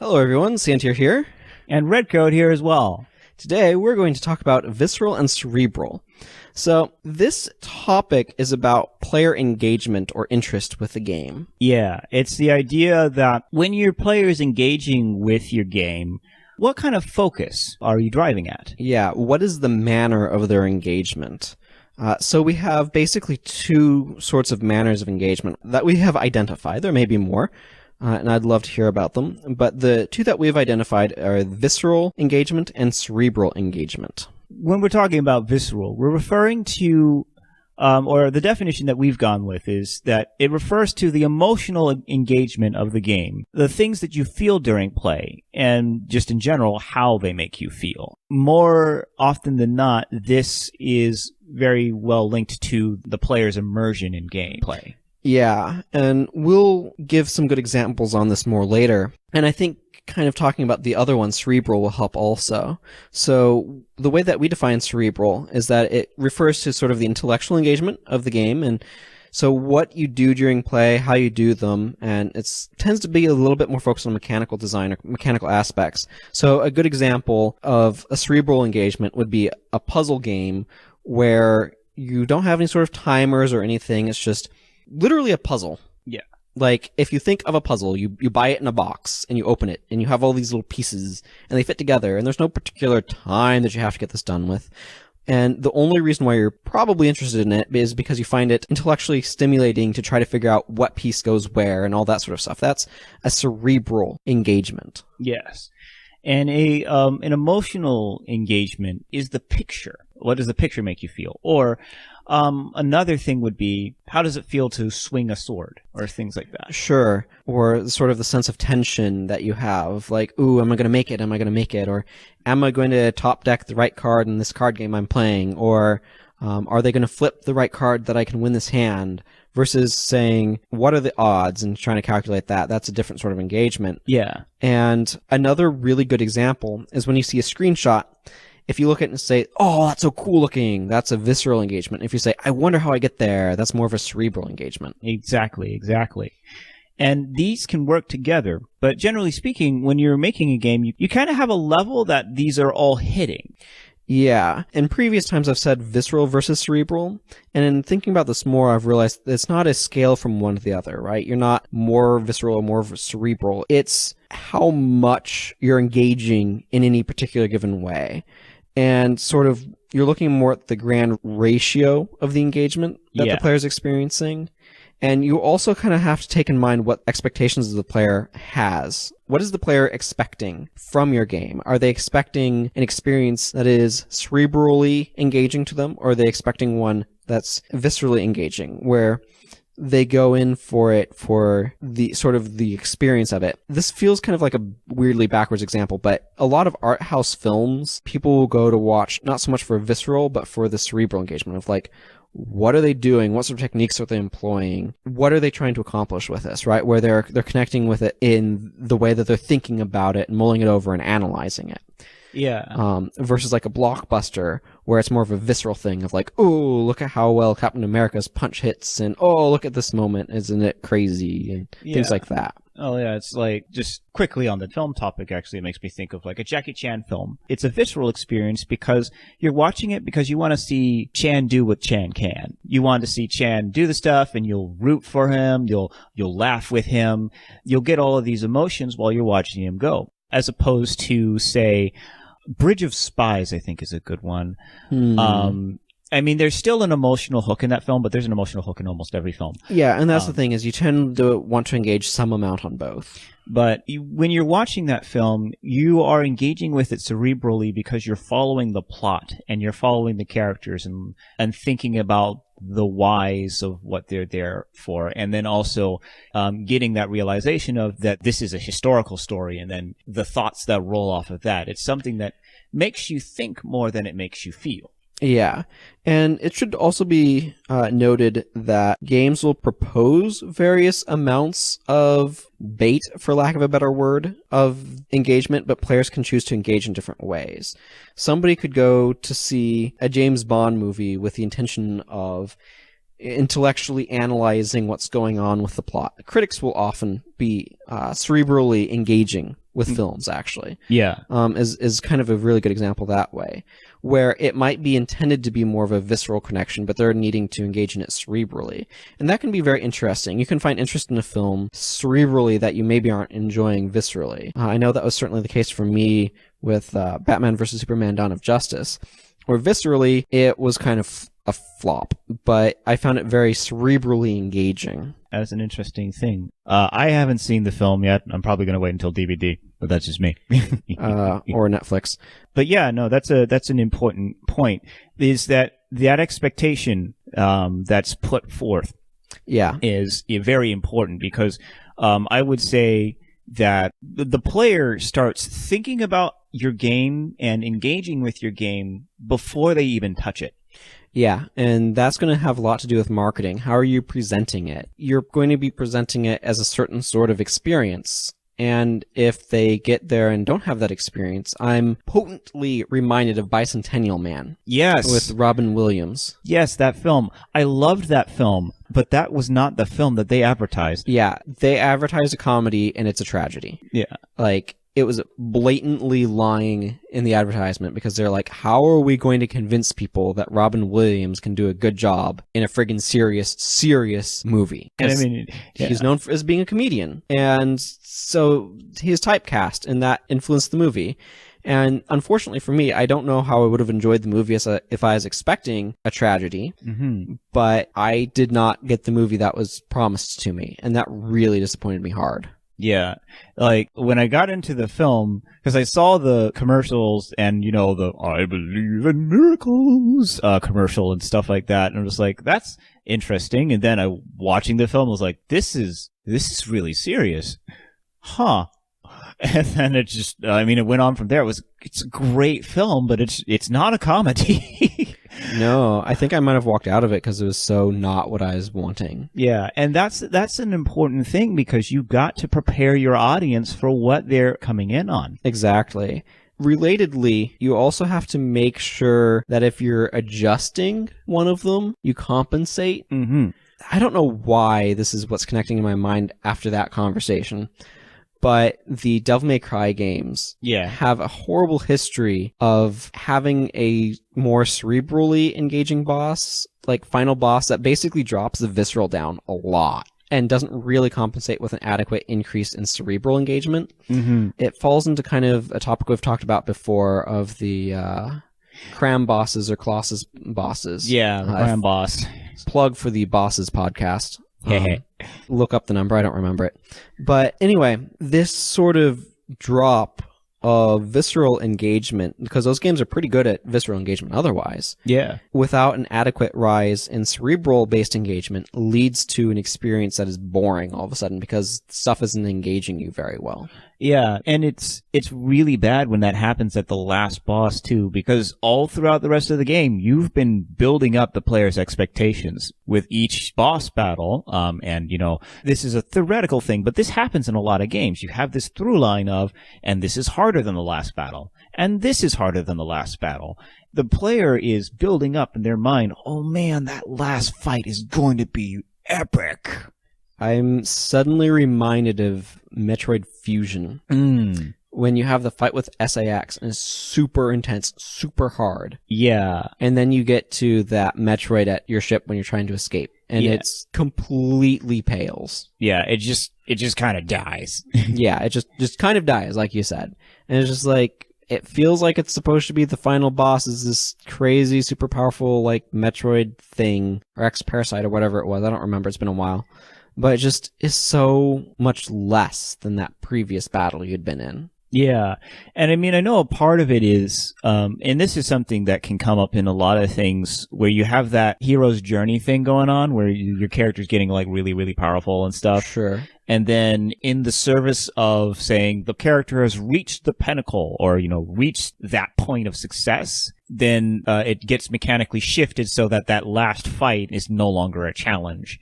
Hello everyone, Santier here. And Redcoat here as well. Today we're going to talk about Visceral and Cerebral. So this topic is about player engagement or interest with the game. Yeah, it's the idea that when your player is engaging with your game, what kind of focus are you driving at? Yeah, what is the manner of their engagement? So we have basically two sorts of manners of engagement that we have identified. There may be more. And I'd love to hear about them. But the two that we've identified are visceral engagement and cerebral engagement. When we're talking about visceral, we're referring to, or the definition that we've gone with is that it refers to the emotional engagement of the game, the things that you feel during play, and just in general, how they make you feel. More often than not, this is very well linked to the player's immersion in gameplay. Yeah, and we'll give some good examples on this more later. And I think kind of talking about the other one, cerebral, will help also. So the way that we define cerebral is that it refers to sort of the intellectual engagement of the game, and so what you do during play, how you do them, and it tends to be a little bit more focused on mechanical design or mechanical aspects. So a good example of a cerebral engagement would be a puzzle game where you don't have any sort of timers or anything, it's just literally a puzzle. Yeah. Like, if you think of a puzzle, you buy it in a box, and you open it, and you have all these little pieces, and they fit together, and there's no particular time that you have to get this done with. And the only reason why you're probably interested in it is because you find it intellectually stimulating to try to figure out what piece goes where, and all that sort of stuff. That's a cerebral engagement. Yes. And an emotional engagement is the picture. What does the picture make you feel? Or another thing would be, how does it feel to swing a sword or things like that? Sure. Or sort of the sense of tension that you have. Like, ooh, am I going to make it? Am I going to make it? Or am I going to top deck the right card in this card game I'm playing? Or are they going to flip the right card that I can win this hand? Versus saying, what are the odds, and trying to calculate that. That's a different sort of engagement. Yeah. And another really good example is when you see a screenshot, if you look at it and say, oh, that's so cool looking, that's a visceral engagement. If you say, I wonder how I get there, that's more of a cerebral engagement. Exactly. And these can work together. But generally speaking, when you're making a game, you kind of have a level that these are all hitting. Yeah. In previous times, I've said visceral versus cerebral. And in thinking about this more, I've realized it's not a scale from one to the other, right? You're not more visceral or more cerebral. It's how much you're engaging in any particular given way. And sort of, you're looking more at the grand ratio of the engagement that the player's experiencing. And you also kind of have to take in mind what expectations the player has. What is the player expecting from your game? Are they expecting an experience that is cerebrally engaging to them, or are they expecting one that's viscerally engaging, where they go in for it for the sort of the experience of it? This feels kind of like a weirdly backwards example, but a lot of art house films, people will go to watch not so much for visceral, but for the cerebral engagement of like, what are they doing? What sort of techniques are they employing? What are they trying to accomplish with this, right? Where they're connecting with it in the way that they're thinking about it and mulling it over and analyzing it. Yeah. Versus like a blockbuster where it's more of a visceral thing of like, oh, look at how well Captain America's punch hits, and oh, look at this moment, isn't it crazy? And things like that. Oh, yeah, it's like, just quickly on the film topic, actually, it makes me think of like a Jackie Chan film. It's a visceral experience because you're watching it because you want to see Chan do what Chan can. You want to see Chan do the stuff, and you'll root for him, you'll laugh with him, you'll get all of these emotions while you're watching him go. As opposed to, say, Bridge of Spies, I think, is a good one. I mean, there's still an emotional hook in that film, but there's an emotional hook in almost every film. Yeah, and that's the thing, is you tend to want to engage some amount on both. But when you're watching that film, you are engaging with it cerebrally because you're following the plot, and you're following the characters, and thinking about the whys of what they're there for, and then also getting that realization of that this is a historical story, and then the thoughts that roll off of that. It's something that makes you think more than it makes you feel. Yeah, and it should also be noted that games will propose various amounts of bait, for lack of a better word, of engagement, but players can choose to engage in different ways. Somebody could go to see a James Bond movie with the intention of intellectually analyzing what's going on with the plot. Critics will often be cerebrally engaging with films, actually. Yeah. Is kind of a really good example that way, where it might be intended to be more of a visceral connection, but they're needing to engage in it cerebrally. And that can be very interesting. You can find interest in a film cerebrally that you maybe aren't enjoying viscerally. I know that was certainly the case for me with Batman vs. Superman: Dawn of Justice, where viscerally it was kind of a flop, but I found it very cerebrally engaging. That's an interesting thing. I haven't seen the film yet. I'm probably going to wait until DVD, but that's just me. Or Netflix. But yeah, no, that's an important point, is that expectation that's put forth is very important, because I would say that the player starts thinking about your game and engaging with your game before they even touch it. Yeah, and that's going to have a lot to do with marketing. How are you presenting it? You're going to be presenting it as a certain sort of experience. And if they get there and don't have that experience, I'm potently reminded of Bicentennial Man. Yes. With Robin Williams. Yes, that film. I loved that film, but that was not the film that they advertised. Yeah, they advertised a comedy, and it's a tragedy. Yeah. Like, it was blatantly lying in the advertisement, because they're like, how are we going to convince people that Robin Williams can do a good job in a friggin' serious movie? And I mean, he's known as being a comedian. And so he's typecast, and that influenced the movie. And unfortunately for me, I don't know how I would have enjoyed the movie if I was expecting a tragedy, but I did not get the movie that was promised to me, and that really disappointed me hard. Yeah. Like, when I got into the film, because I saw the commercials and, you know, the I believe in miracles commercial and stuff like that, and I'm just like, that's interesting. And then watching the film, I was like, this is really serious. Huh. And then it just, it went on from there. It's a great film, but it's not a comedy. No, I think I might have walked out of it because it was so not what I was wanting. Yeah, and that's an important thing, because you've got to prepare your audience for what they're coming in on. Exactly. Relatedly, you also have to make sure that if you're adjusting one of them, you compensate. Mm-hmm. I don't know why this is what's connecting in my mind after that conversation, but the Devil May Cry games have a horrible history of having a more cerebrally engaging boss, like final boss, that basically drops the visceral down a lot and doesn't really compensate with an adequate increase in cerebral engagement. Mm-hmm. It falls into kind of a topic we've talked about before of the cram bosses or Colossus bosses. Yeah, cram boss. Plug for the Bosses podcast. Look up the number, I don't remember it. But anyway, this sort of drop of visceral engagement, because those games are pretty good at visceral engagement otherwise. Yeah. Without an adequate rise in cerebral-based engagement, leads to an experience that is boring all of a sudden, because stuff isn't engaging you very well. Yeah, and it's really bad when that happens at the last boss too, because all throughout the rest of the game, you've been building up the player's expectations with each boss battle. And you know, this is a theoretical thing, but this happens in a lot of games. You have this through line of, and this is harder than the last battle, and this is harder than the last battle. The player is building up in their mind, oh man, that last fight is going to be epic. I'm suddenly reminded of Metroid Fusion. When you have the fight with SAX, and it's super intense, super hard. Yeah. And then you get to that Metroid at your ship when you're trying to escape, and it's completely pales. Yeah, it just kind of dies. Yeah, it just kind of dies, like you said. And it's just like, it feels like it's supposed to be the final boss is this crazy, super powerful, like, Metroid thing, or X-Parasite, or whatever it was. I don't remember, it's been a while. But it just is so much less than that previous battle you'd been in. Yeah. And I mean, I know a part of it is, and this is something that can come up in a lot of things where you have that hero's journey thing going on where your character's getting like really, really powerful and stuff. Sure. And then in the service of saying the character has reached the pinnacle or, you know, reached that point of success, then it gets mechanically shifted so that that last fight is no longer a challenge.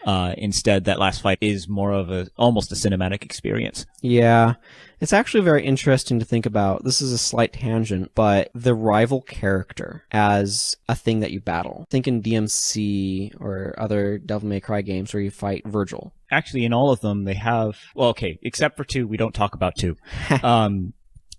Instead, that last fight is more of almost a cinematic experience. Yeah. It's actually very interesting to think about. This is a slight tangent, but the rival character as a thing that you battle. Think in DMC or other Devil May Cry games where you fight Virgil. actually in all of them, they have, well, okay, except for 2, we don't talk about 2.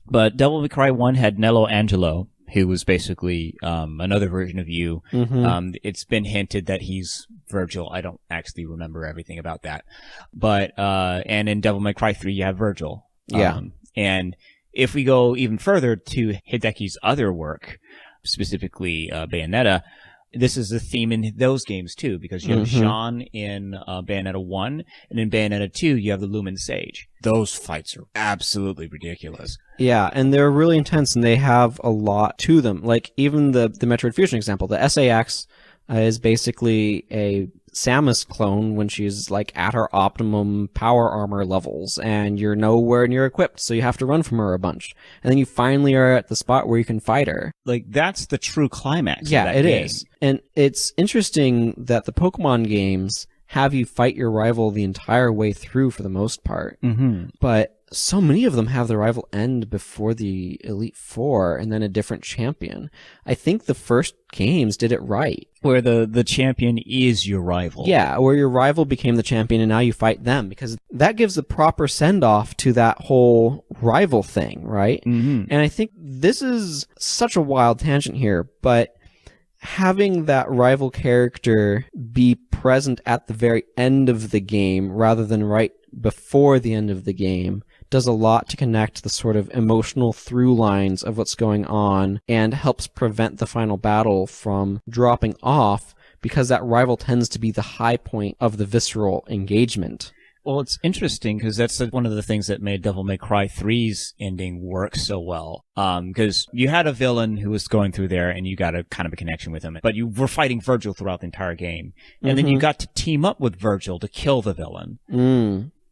But Devil May Cry 1 had Nello Angelo, who was basically another version of you. It's been hinted that he's Virgil. I don't actually remember everything about that. But and in Devil May Cry 3, you have Virgil. Yeah. And if we go even further to Hideki's other work, specifically Bayonetta, this is a theme in those games too, because you have Jean in Bayonetta 1, and in Bayonetta 2, you have the Lumen Sage. Those fights are absolutely ridiculous. Yeah, and they're really intense, and they have a lot to them. Like, even the Metroid Fusion example, the SAX is basically a Samus clone when she's, like, at her optimum power armor levels, and you're nowhere near equipped, so you have to run from her a bunch. And then you finally are at the spot where you can fight her. Like, that's the true climax of that it game. is. And it's interesting that the Pokemon games have you fight your rival the entire way through for the most part. But so many of them have the rival end before the Elite Four and then a different champion. I think the first games did it right. Where the champion is your rival. Yeah, where your rival became the champion and now you fight them, because that gives the proper send-off to that whole rival thing, right? And I think this is such a wild tangent here, but having that rival character be present at the very end of the game rather than right before the end of the game does a lot to connect the sort of emotional through lines of what's going on and helps prevent the final battle from dropping off, because that rival tends to be the high point of the visceral engagement. Well, it's interesting because that's one of the things that made Devil May Cry 3's ending work so well. Because you had a villain who was going through there and you got a kind of a connection with him, but you were fighting Virgil throughout the entire game. And then you got to team up with Virgil to kill the villain.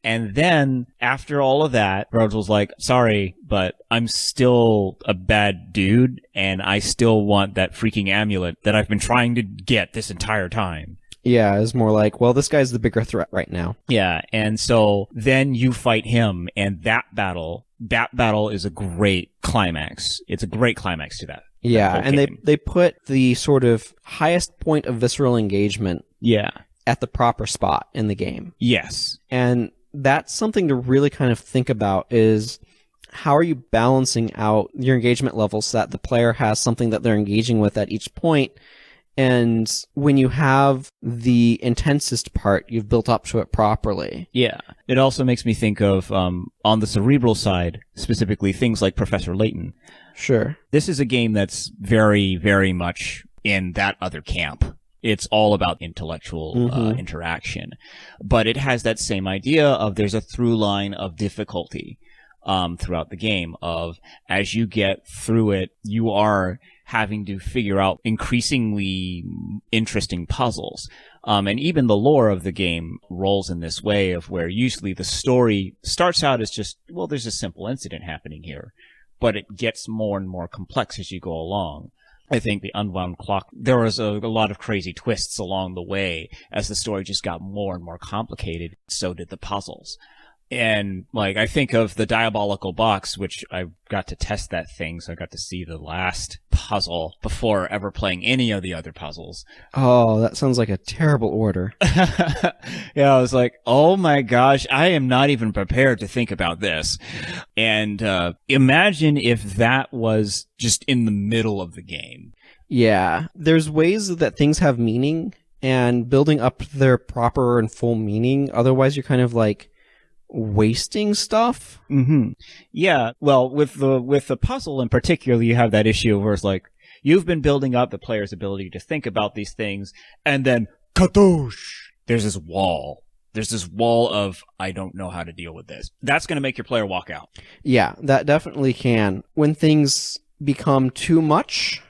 And then, after all of that, Virgil's like, sorry, but I'm still a bad dude, and I still want that freaking amulet that I've been trying to get this entire time. Yeah, it's more like, well, this guy's the bigger threat right now. Yeah, and so then you fight him, and that battle is a great climax. It's a great climax to that. Yeah, and they put the sort of highest point of visceral engagement at the proper spot in the game. Yes. And that's something to really kind of think about, is how are you balancing out your engagement levels so that the player has something that they're engaging with at each point. And when you have the intensest part, you've built up to it properly. Yeah. It also makes me think of, on the cerebral side, specifically things like Professor Layton. Sure. This is a game that's very, very much in that other camp. It's all about intellectual interaction. But it has that same idea of there's a through line of difficulty throughout the game of as you get through it, you are having to figure out increasingly interesting puzzles. And even the lore of the game rolls in this way of where usually the story starts out as just, well, there's a simple incident happening here, but it gets more and more complex as you go along. I think the Unwound Clock, there was a lot of crazy twists along the way as the story just got more and more complicated. So did the puzzles. And, like, I think of the Diabolical Box, which I got to test that thing, so I got to see the last puzzle before ever playing any of the other puzzles. Oh, that sounds like a terrible order. Yeah, I was like, oh my gosh, I am not even prepared to think about this. And imagine if that was just in the middle of the game. Yeah, there's ways that things have meaning, and building up their proper and full meaning, otherwise you're kind of like wasting stuff. Yeah, well, with the puzzle in particular, you have that issue where it's like you've been building up the player's ability to think about these things, and then kadoosh, there's this wall. There's this wall of, I don't know how to deal with this. That's going to make your player walk out. Yeah, that definitely can. When things become too much,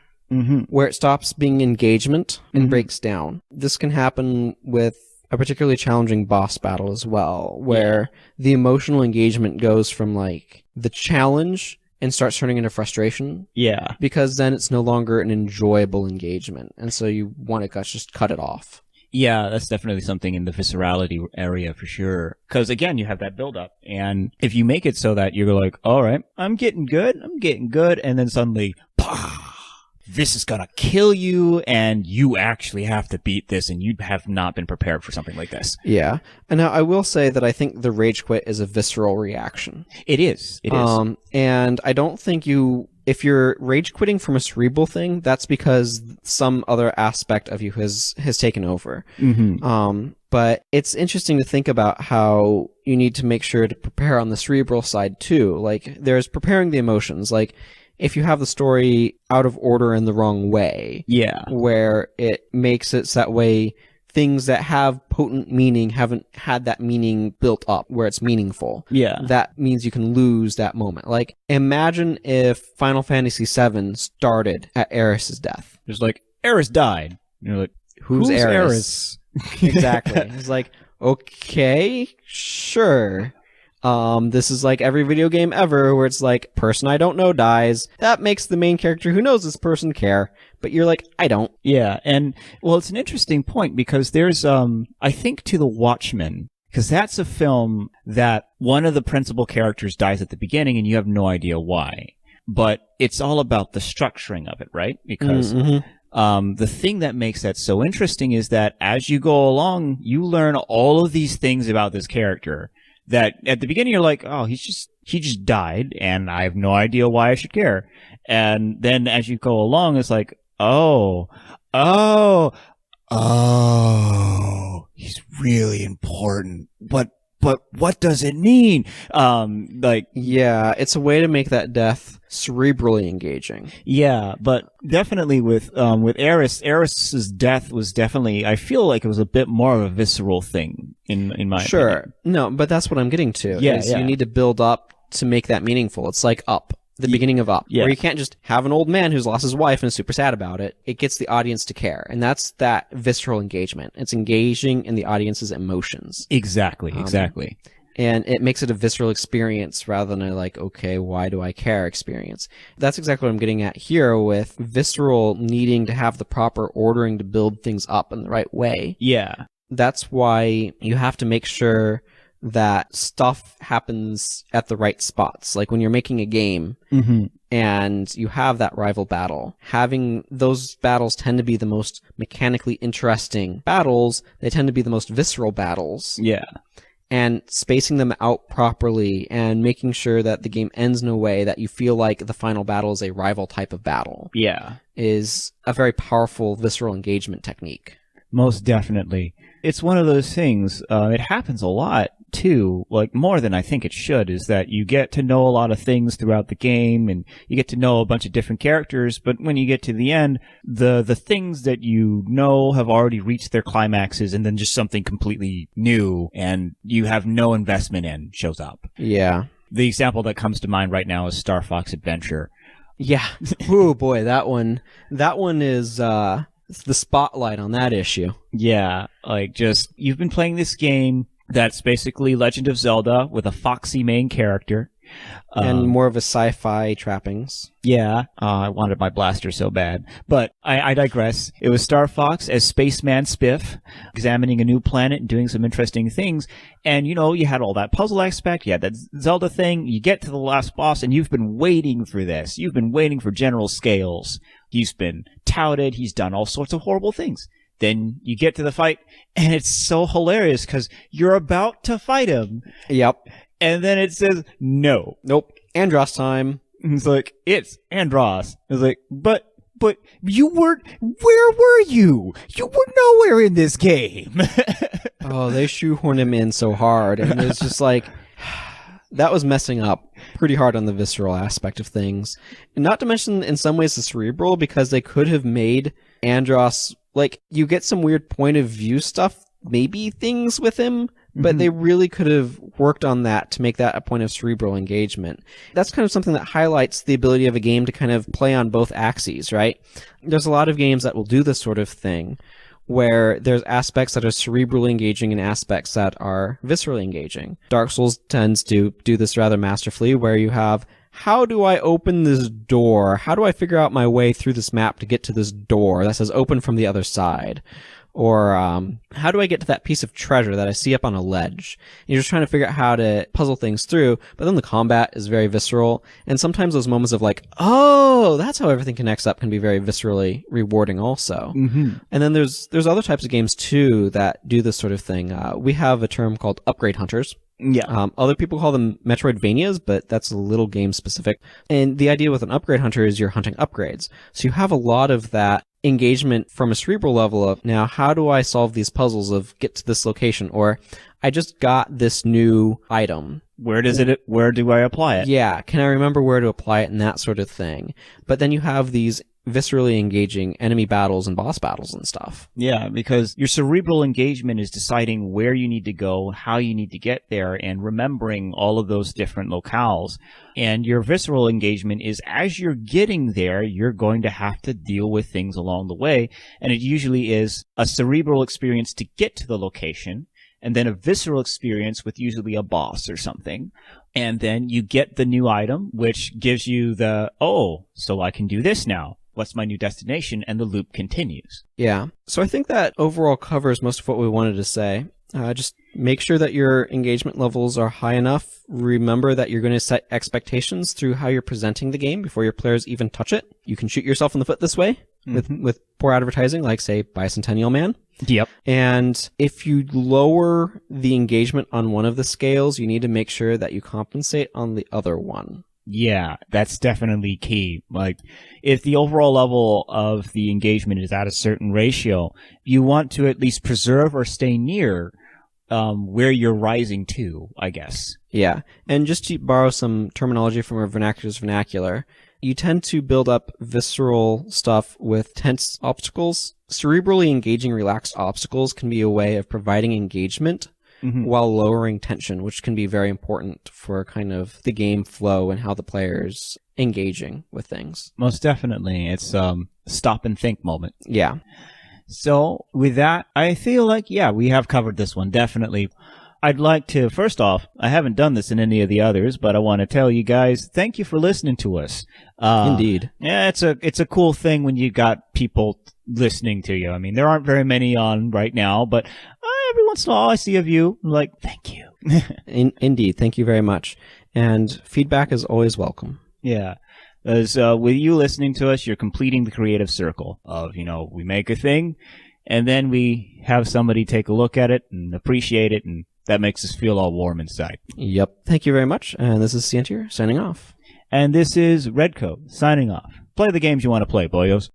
where it stops being engagement and breaks down. This can happen with a particularly challenging boss battle as well, where the emotional engagement goes from like the challenge and starts turning into frustration. Yeah. Because then it's no longer an enjoyable engagement. And so you want to just cut it off. Yeah, that's definitely something in the viscerality area for sure. Because again, you have that buildup. And if you make it so that you're like, all right, I'm getting good. And then suddenly, this is gonna kill you, and you actually have to beat this, and you have not been prepared for something like this. Yeah. And now I will say that I think the rage quit is a visceral reaction. It is. It is. And I don't think if you're rage quitting from a cerebral thing, that's because some other aspect of you has taken over. But it's interesting to think about how you need to make sure to prepare on the cerebral side too. Like, there's preparing the emotions. Like, if you have the story out of order in the wrong way, where it makes it so that way things that have potent meaning haven't had that meaning built up where it's meaningful. That means you can lose that moment. Like, imagine if Final Fantasy VII started at Aeris's death. There's like, Aeris died. And you're like, who's Aeris? Exactly. It's like, okay, sure. This is like every video game ever where it's like, person I don't know dies. That makes the main character who knows this person care. But you're like, I don't. Yeah, and, well, it's an interesting point because there's, I think to The Watchmen, because that's a film that one of the principal characters dies at the beginning and you have no idea why. But it's all about the structuring of it, right? Because the thing that makes that so interesting is that as you go along, you learn all of these things about this character that at the beginning you're like, oh, he just died and I have no idea why I should care. And then as you go along, it's like, oh, he's really important. But what does it mean? Yeah, it's a way to make that death cerebrally engaging. Yeah, but definitely with Aeris's death was definitely, I feel like it was a bit more of a visceral thing in my opinion. No, but that's what I'm getting to. Yeah. You need to build up to make that meaningful. It's like Up. The beginning of Up, where you can't just have an old man who's lost his wife and is super sad about it. It gets the audience to care, and that's that visceral engagement. It's engaging in the audience's emotions. Exactly. And it makes it a visceral experience rather than a like, okay, why do I care experience. That's exactly what I'm getting at here with visceral needing to have the proper ordering to build things up in the right way. Yeah. That's why you have to make sure that stuff happens at the right spots. Like when you're making a game and you have that rival battle, having those battles tend to be the most mechanically interesting battles. They tend to be the most visceral battles. Yeah. And spacing them out properly and making sure that the game ends in a way that you feel like the final battle is a rival type of battle. Yeah. Is a very powerful visceral engagement technique. Most definitely. It's one of those things, it happens a lot, too, like more than I think it should, is that you get to know a lot of things throughout the game, and you get to know a bunch of different characters, but when you get to the end, the things that you know have already reached their climaxes, and then just something completely new, and you have no investment in, shows up. Yeah. The example that comes to mind right now is Starfox Adventure. Yeah. Oh boy, that one is, it's the spotlight on that issue. Yeah, like just, you've been playing this game that's basically Legend of Zelda with a foxy main character. And more of a sci-fi trappings. Yeah, I wanted my blaster so bad. But I digress. It was Star Fox as Spaceman Spiff, examining a new planet and doing some interesting things. And, you know, you had all that puzzle aspect, you had that Zelda thing, you get to the last boss, and you've been waiting for this. You've been waiting for General Scales. He's been touted, he's done all sorts of horrible things. Then you get to the fight, and it's so hilarious, because you're about to fight him. Yep. And then it says, no. Nope. Andros time. It's like, it's Andros. It's like, but you weren't, where were you? You were nowhere in this game. Oh, they shoehorned him in so hard. And it was just like, that was messing up pretty hard on the visceral aspect of things. And not to mention, in some ways, the cerebral, because they could have made Andros, like, you get some weird point of view stuff, maybe things with him, but they really could have worked on that to make that a point of cerebral engagement. That's kind of something that highlights the ability of a game to kind of play on both axes, right? There's a lot of games that will do this sort of thing, where there's aspects that are cerebrally engaging and aspects that are viscerally engaging. Dark Souls tends to do this rather masterfully, where you have, how do I open this door? How do I figure out my way through this map to get to this door that says open from the other side? Or how do I get to that piece of treasure that I see up on a ledge? You're just trying to figure out how to puzzle things through, but then the combat is very visceral, and sometimes those moments of like, oh, that's how everything connects up can be very viscerally rewarding also. Mm-hmm. And then there's other types of games too that do this sort of thing. We have a term called upgrade hunters. Yeah. Other people call them Metroidvanias, but that's a little game specific. And the idea with an upgrade hunter is you're hunting upgrades. So you have a lot of that engagement from a cerebral level of, now how do I solve these puzzles of get to this location? Or I just got this new item. Where do I apply it? Yeah. Can I remember where to apply it and that sort of thing? But then you have these viscerally engaging enemy battles and boss battles and stuff. Yeah, because your cerebral engagement is deciding where you need to go, how you need to get there, and remembering all of those different locales. And your visceral engagement is, as you're getting there, you're going to have to deal with things along the way. And it usually is a cerebral experience to get to the location, and then a visceral experience with usually a boss or something. And then you get the new item, which gives you the, oh, so I can do this now. What's my new destination? And the loop continues. Yeah. So I think that overall covers most of what we wanted to say. Just make sure that your engagement levels are high enough. Remember that you're going to set expectations through how you're presenting the game before your players even touch it. You can shoot yourself in the foot this way with poor advertising, like, say, Bicentennial Man. Yep. And if you lower the engagement on one of the scales, you need to make sure that you compensate on the other one. Yeah, that's definitely key. Like, if the overall level of the engagement is at a certain ratio, you want to at least preserve or stay near where you're rising to, I guess. Yeah, and just to borrow some terminology from our vernacular's vernacular, you tend to build up visceral stuff with tense obstacles. Cerebrally engaging relaxed obstacles can be a way of providing engagement while lowering tension, which can be very important for kind of the game flow and how the player's engaging with things. Most definitely. It's stop and think moment. Yeah. So with that, I feel like, yeah, we have covered this one, definitely. I'd like to, first off, I haven't done this in any of the others, but I want to tell you guys, thank you for listening to us. Indeed. Yeah, it's a cool thing when you got people listening to you. I mean, there aren't very many on right now, but every once in a while I see a view. I'm like, thank you. Indeed. Thank you very much. And feedback is always welcome. Yeah. As with you listening to us, you're completing the creative circle of, we make a thing, and then we have somebody take a look at it and appreciate it, and that makes us feel all warm inside. Yep. Thank you very much. And this is Santier signing off. And this is Redcoat signing off. Play the games you want to play, boyos.